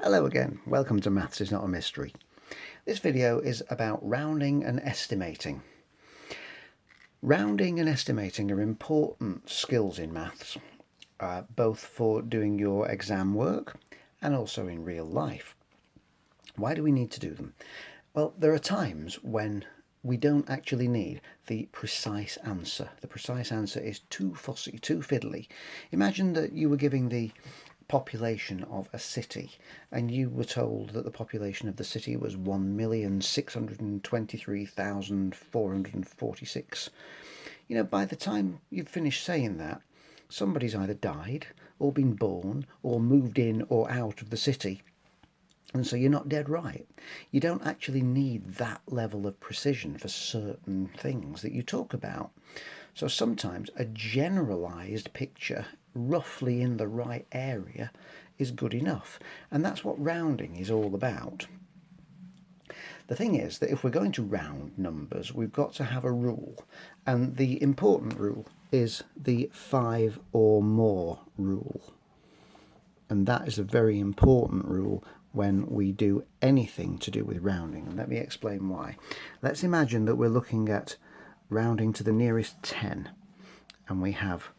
Hello again, welcome to Maths is Not a Mystery. This video is about rounding and estimating. Rounding and estimating are important skills in maths, both for doing your exam work and also in real life. Why do we need to do them? Well, there are times when we don't actually need the precise answer. The precise answer is too fussy, too fiddly. Imagine that you were giving the population of a city and you were told that the population of the city was 1,623,446. By the time you've finished saying that, somebody's either died or been born or moved in or out of the city, and so you're not dead right. You don't actually need that level of precision for certain things that you talk about. So sometimes a generalized picture roughly in the right area is good enough, and that's what rounding is all about. The thing is that if we're going to round numbers, we've got to have a rule, and the important rule is the 5 or more rule. And that is a very important rule when we do anything to do with rounding. And let me explain why. Let's imagine that we're looking at rounding to the nearest 10, and we have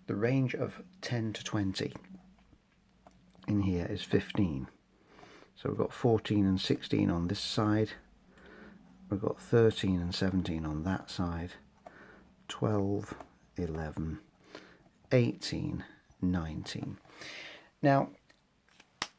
the range of 10 to 20. In here is 15. So we've got 14 and 16 on this side. We've got 13 and 17 on that side. 12, 11, 18, 19. Now,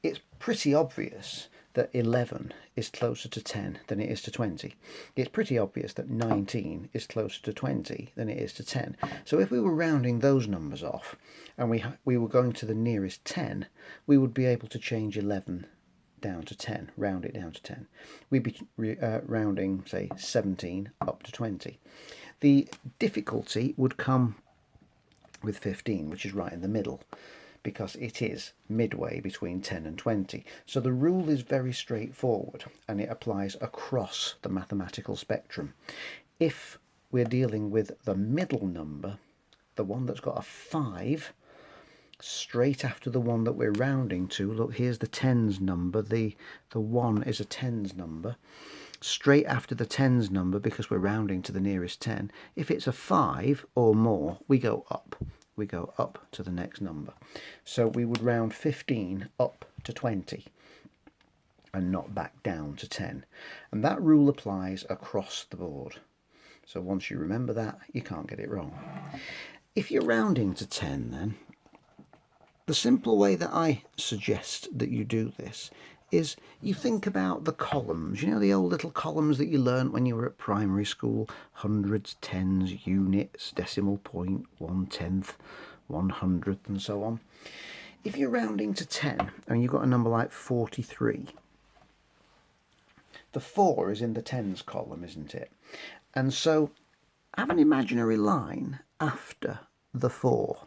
it's pretty obvious that 11 is closer to 10 than it is to 20. It's pretty obvious that 19 is closer to 20 than it is to 10. So if we were rounding those numbers off and we were going to the nearest 10, we would be able to change 11 down to 10, round it down to 10. We'd be rounding, say, 17 up to 20. The difficulty would come with 15, which is right in the middle, because it is midway between 10 and 20. So the rule is very straightforward, and it applies across the mathematical spectrum. If we're dealing with the middle number, the one that's got a 5, straight after the one that we're rounding to, look, here's the tens number, the 1 is a tens number, straight after the tens number, because we're rounding to the nearest 10, if it's a 5 or more, we go up. We go up to the next number. So we would round 15 up to 20 and not back down to 10. And that rule applies across the board. So once you remember that, you can't get it wrong. If you're rounding to 10 then, the simple way that I suggest that you do this is you think about the columns, the old little columns that you learnt when you were at primary school, hundreds, tens, units, decimal point, 1/10, 100th, and so on. If you're rounding to 10 and you've got a number like 43, the 4 is in the tens column, isn't it? And so have an imaginary line after the 4.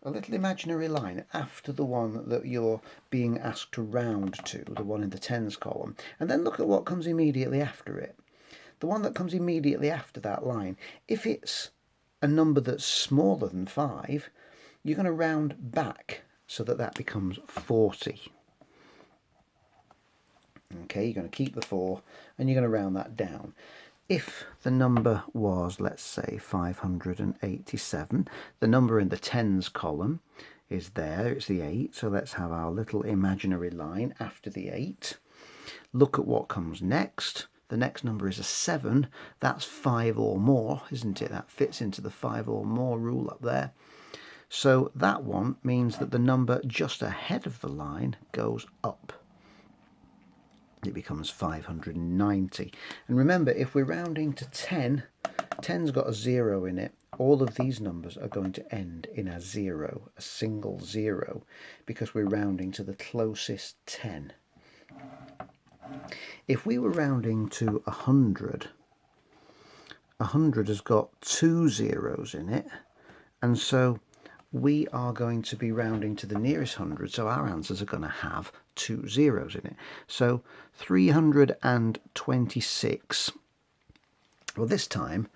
A little imaginary line after the one that you're being asked to round to, the one in the tens column, and then look at what comes immediately after it. The one that comes immediately after that line, if it's a number that's smaller than 5, you're going to round back so that that becomes 40. Okay, you're going to keep the 4 and you're going to round that down. If the number was, let's say, 587, the number in the tens column is there, it's the 8, so let's have our little imaginary line after the 8. Look at what comes next. The next number is a 7, that's 5 or more, isn't it? That fits into the 5 or more rule up there. So that one means that the number just ahead of the line goes up. It becomes 590. And remember, if we're rounding to 10, 10's got a 0 in it. All of these numbers are going to end in a 0, a single 0, because we're rounding to the closest 10. If we were rounding to 100, 100 has got 2 zeros in it, and so we are going to be rounding to the nearest 100, so our answers are going to have 2 zeros in it. So 326. Well, this time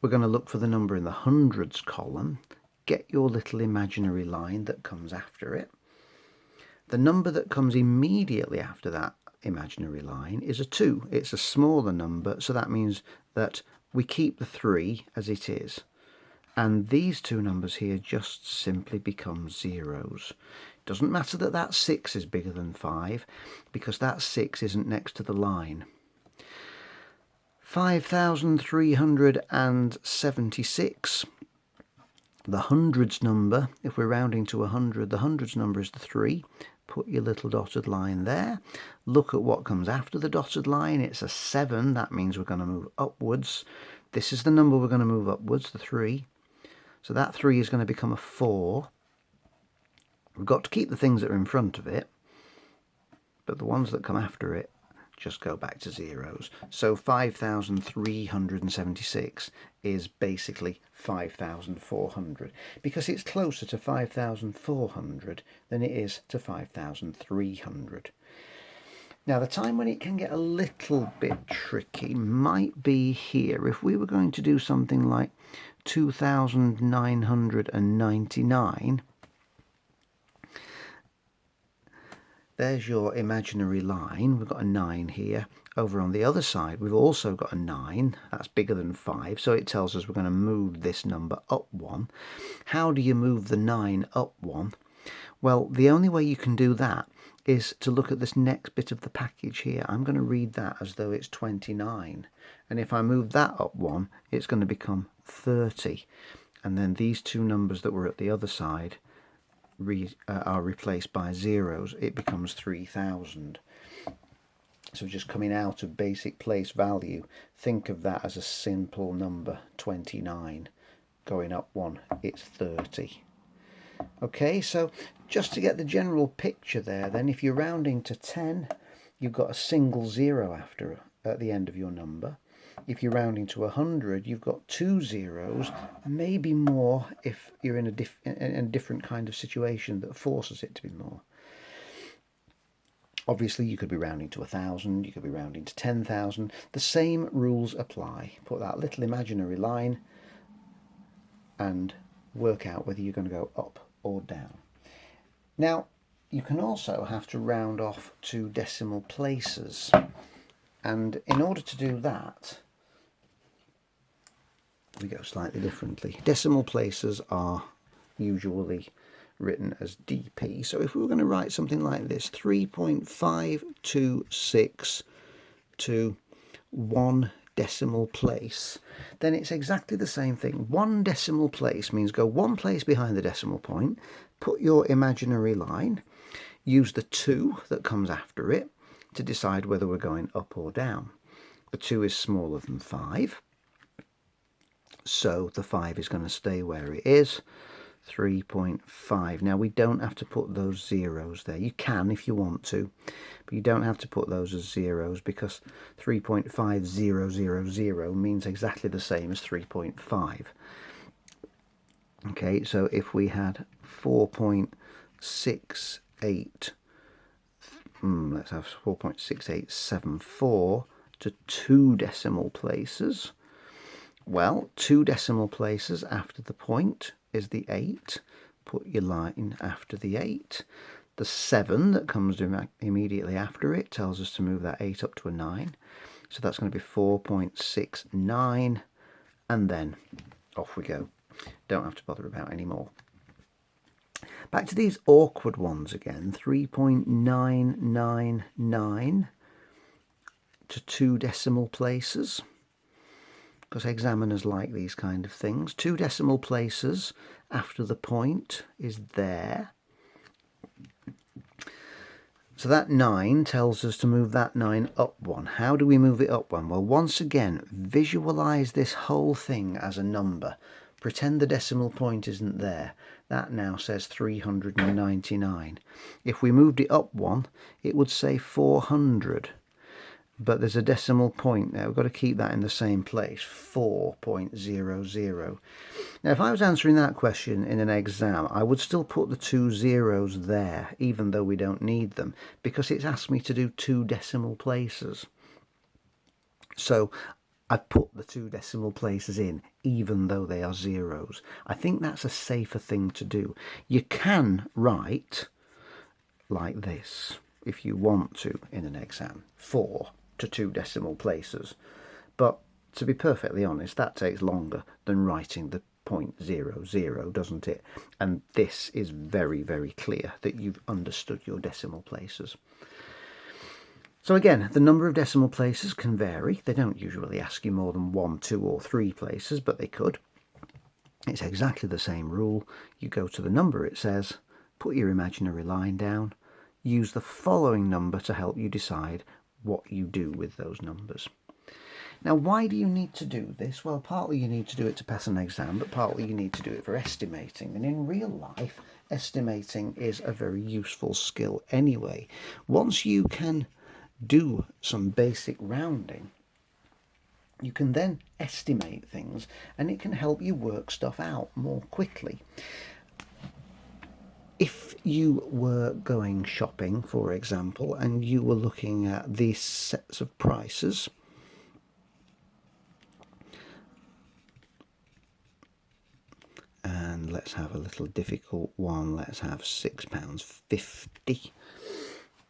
we're going to look for the number in the hundreds column. Get your little imaginary line that comes after it. The number that comes immediately after that imaginary line is a 2. It's a smaller number, so that means that we keep the 3 as it is. And these two numbers here just simply become zeros. It doesn't matter that that 6 is bigger than 5, because that 6 isn't next to the line. 5,376. The hundreds number, if we're rounding to 100, the hundreds number is the 3. Put your little dotted line there. Look at what comes after the dotted line. It's a 7. That means we're going to move upwards. This is the number we're going to move upwards, the 3. So that 3 is going to become a 4. We've got to keep the things that are in front of it, but the ones that come after it just go back to zeros. So 5,376 is basically 5,400, because it's closer to 5,400 than it is to 5,300. Now, the time when it can get a little bit tricky might be here. If we were going to do something like 2,999, there's your imaginary line. We've got a 9 here. Over on the other side, we've also got a 9. That's bigger than 5, so it tells us we're going to move this number up 1. How do you move the 9 up 1? Well, the only way you can do that is to look at this next bit of the package here. I'm going to read that as though it's 29. And if I move that up 1, it's going to become 30. And then these two numbers that were at the other side are replaced by zeros. It becomes 3,000. So just coming out of basic place value, think of that as a simple number, 29. Going up 1, it's 30. Okay, so just to get the general picture there, then, if you're rounding to 10, you've got a single 0 at the end of your number. If you're rounding to 100, you've got 2 zeros, maybe more if you're in a different kind of situation that forces it to be more. Obviously, you could be rounding to 1,000, you could be rounding to 10,000. The same rules apply. Put that little imaginary line and work out whether you're going to go up or down. Now, you can also have to round off to decimal places. And in order to do that, we go slightly differently. Decimal places are usually written as DP. So if we were going to write something like this, 3.526 to 1 decimal place, then it's exactly the same thing. 1 decimal place means go 1 place behind the decimal point, put your imaginary line, use the 2 that comes after it to decide whether we're going up or down. The 2 is smaller than 5, so the 5 is going to stay where it is, 3.5. Now, we don't have to put those zeros there. You can if you want to, but you don't have to put those as zeros, because 3.5000 means exactly the same as 3.5. Okay, so if we had 4.68, let's have 4.6874 to 2 decimal places. Well, 2 decimal places after the point is the 8. Put your line after the 8. The 7 that comes immediately after it tells us to move that 8 up to a 9. So that's going to be 4.69, and then off we go. Don't have to bother about any more. Back to these awkward ones again. 3.999 to 2 decimal places, because examiners like these kind of things. 2 decimal places after the point is there. So that 9 tells us to move that 9 up 1. How do we move it up 1? Well, once again, visualize this whole thing as a number. Pretend the decimal point isn't there. That now says 399. If we moved it up 1, it would say 400. But there's a decimal point there. We've got to keep that in the same place, 4.00. Now, if I was answering that question in an exam, I would still put the 2 zeros there, even though we don't need them, because it's asked me to do 2 decimal places. So I've put the 2 decimal places in, even though they are zeros. I think that's a safer thing to do. You can write like this if you want to in an exam, 4 to 2 decimal places. But to be perfectly honest, that takes longer than writing the 0.00, doesn't it? And this is very, very clear that you've understood your decimal places. So again, the number of decimal places can vary. They don't usually ask you more than 1, 2 or 3 places, but they could. It's exactly the same rule. You go to the number it says, put your imaginary line down, use the following number to help you decide what you do with those numbers. Now, why do you need to do this? Well, partly you need to do it to pass an exam, but partly you need to do it for estimating. And in real life, estimating is a very useful skill anyway. Once you can do some basic rounding, you can then estimate things, and it can help you work stuff out more quickly. If you were going shopping, for example, and you were looking at these sets of prices, and let's have a little difficult one, let's have £6.50,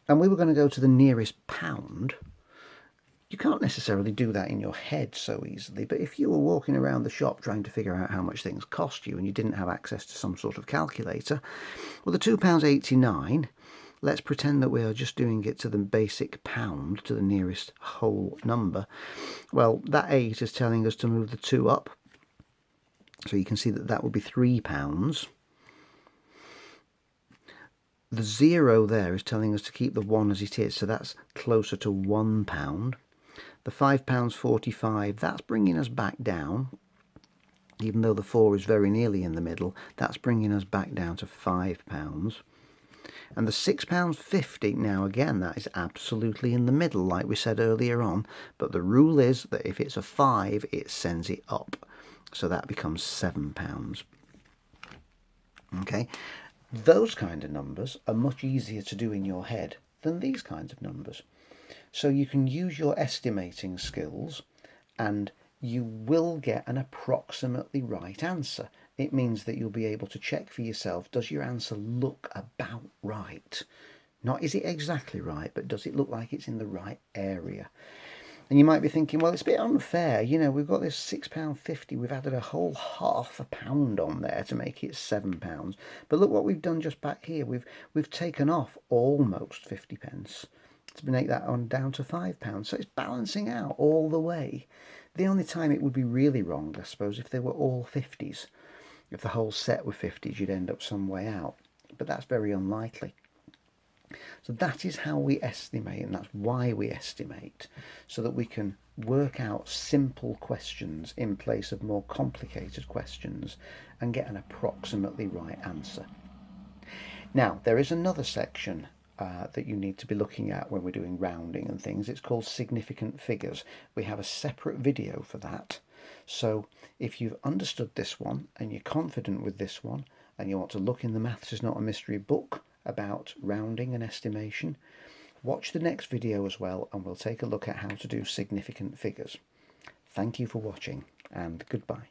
and we were going to go to the nearest pound. You can't necessarily do that in your head so easily, but if you were walking around the shop trying to figure out how much things cost you and you didn't have access to some sort of calculator, well, the £2.89, let's pretend that we are just doing it to the basic pound, to the nearest whole number. Well, that 8 is telling us to move the 2 up, so you can see that that would be £3. The 0 there is telling us to keep the 1 as it is, so that's closer to £1. The £5.45, that's bringing us back down. Even though the 4 is very nearly in the middle, that's bringing us back down to £5. And the £6.50, now again, that is absolutely in the middle, like we said earlier on, but the rule is that if it's a 5, it sends it up. So that becomes £7. Okay, those kind of numbers are much easier to do in your head than these kinds of numbers. So you can use your estimating skills and you will get an approximately right answer. It means that you'll be able to check for yourself, does your answer look about right? Not is it exactly right, but does it look like it's in the right area? And you might be thinking, well, it's a bit unfair. You know, we've got this £6.50. We've added a whole £0.50 on there to make it £7. But look what we've done just back here. We've taken off almost 50p to make that on down to £5. So it's balancing out all the way. The only time it would be really wrong, I suppose, if they were all 50s. If the whole set were 50s, you'd end up some way out. But that's very unlikely. So that is how we estimate, and that's why we estimate, so that we can work out simple questions in place of more complicated questions and get an approximately right answer. Now, there is another section that you need to be looking at when we're doing rounding and things. It's called significant figures. We have a separate video for that. So if you've understood this one and you're confident with this one and you want to look in the Maths is Not a Mystery book about rounding and estimation, watch the next video as well and we'll take a look at how to do significant figures. Thank you for watching and goodbye.